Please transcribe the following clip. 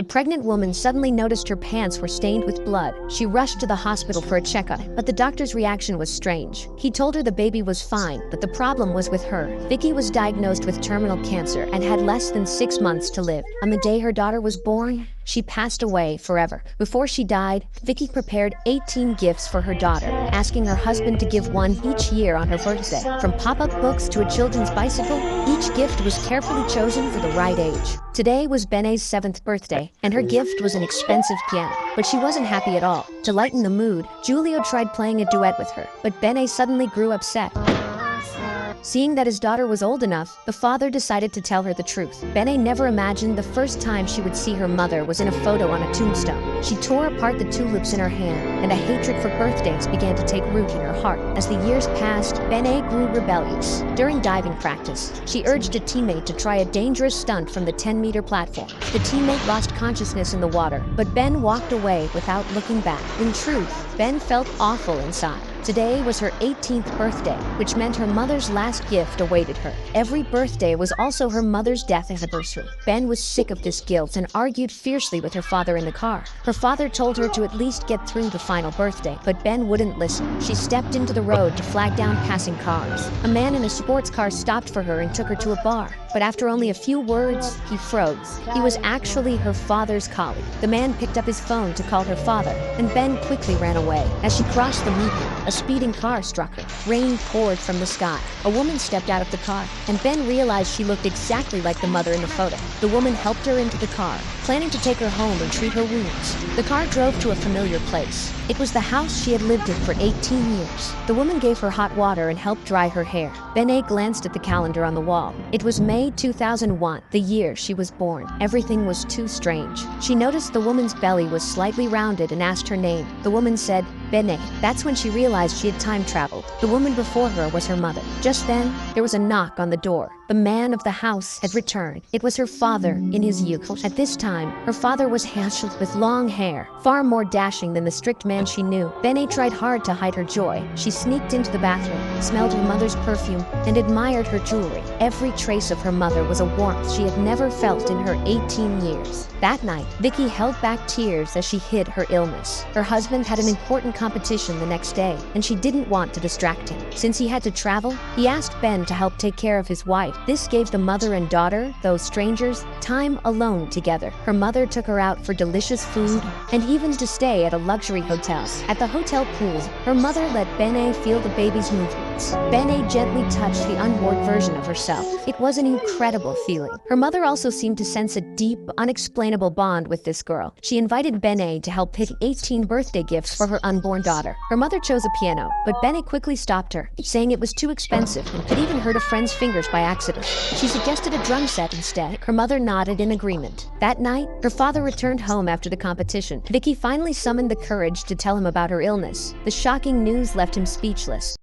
The pregnant woman suddenly noticed her pants were stained with blood. She rushed to the hospital for a checkup, but the doctor's reaction was strange. He told her the baby was fine, but the problem was with her. Vicky was diagnosed with terminal cancer and had less than 6 months to live. On the day her daughter was born, she passed away forever. Before she died, Vicky prepared 18 gifts for her daughter, asking her husband to give one each year on her birthday. From pop-up books to a children's bicycle, each gift was carefully chosen for the right age. Today was Bene's 7th birthday, and her gift was an expensive piano. But she wasn't happy at all. To lighten the mood, Giulio tried playing a duet with her, but Bene suddenly grew upset. Seeing that his daughter was old enough, the father decided to tell her the truth. Bene never imagined the first time she would see her mother was in a photo on a tombstone. She tore apart the tulips in her hand, and a hatred for birthdays began to take root in her heart. As the years passed, Bene grew rebellious. During diving practice, she urged a teammate to try a dangerous stunt from the 10-meter platform. The teammate lost consciousness in the water, but Ben walked away without looking back. In truth, Ben felt awful inside. Today was her 18th birthday, which meant her mother's last gift awaited her. Every birthday was also her mother's death anniversary. Ben was sick of this guilt and argued fiercely with her father in the car. Her father told her to at least get through the final birthday, but Ben wouldn't listen. She stepped into the road to flag down passing cars. A man in a sports car stopped for her and took her to a bar. But after only a few words, he froze. He was actually her father's colleague. The man picked up his phone to call her father, and Ben quickly ran away. As she crossed the median, a speeding car struck her. Rain poured from the sky. A woman stepped out of the car, and Ben realized she looked exactly like the mother in the photo. The woman helped her into the car, planning to take her home and treat her wounds. The car drove to a familiar place. It was the house she had lived in for 18 years. The woman gave her hot water and helped dry her hair. Bene glanced at the calendar on the wall. It was May 2001, the year she was born. Everything was too strange. She noticed the woman's belly was slightly rounded and asked her name. The woman said, Bene. That's when she realized she had time traveled. The woman before her was her mother. Just then, there was a knock on the door. The man of the house had returned. It was her father in his youth. At this time, her father was handsome with long hair, far more dashing than the strict man she knew. Bene tried hard to hide her joy. She sneaked into the bathroom, smelled her mother's perfume, and admired her jewelry. Every trace of her mother was a warmth she had never felt in her 18 years. That night, Vicky held back tears as she hid her illness. Her husband had an important competition the next day, and she didn't want to distract him. Since he had to travel, he asked Ben to help take care of his wife. This gave the mother and daughter, those strangers, time alone together. Her mother took her out for delicious food and even to stay at a luxury hotel. At the hotel pool, her mother let Bene feel the baby's movements. Bene gently touched the unborn version of herself. It was an incredible feeling. Her mother also seemed to sense a deep, unexplainable bond with this girl. She invited Bene to help pick 18 birthday gifts for her unborn daughter. Her mother chose a piano, but Bene quickly stopped her, saying it was too expensive and could even hurt a friend's fingers by accident. She suggested a drum set instead. Her mother nodded in agreement. That night, her father returned home after the competition. Vicky finally summoned the courage to tell him about her illness. The shocking news left him speechless.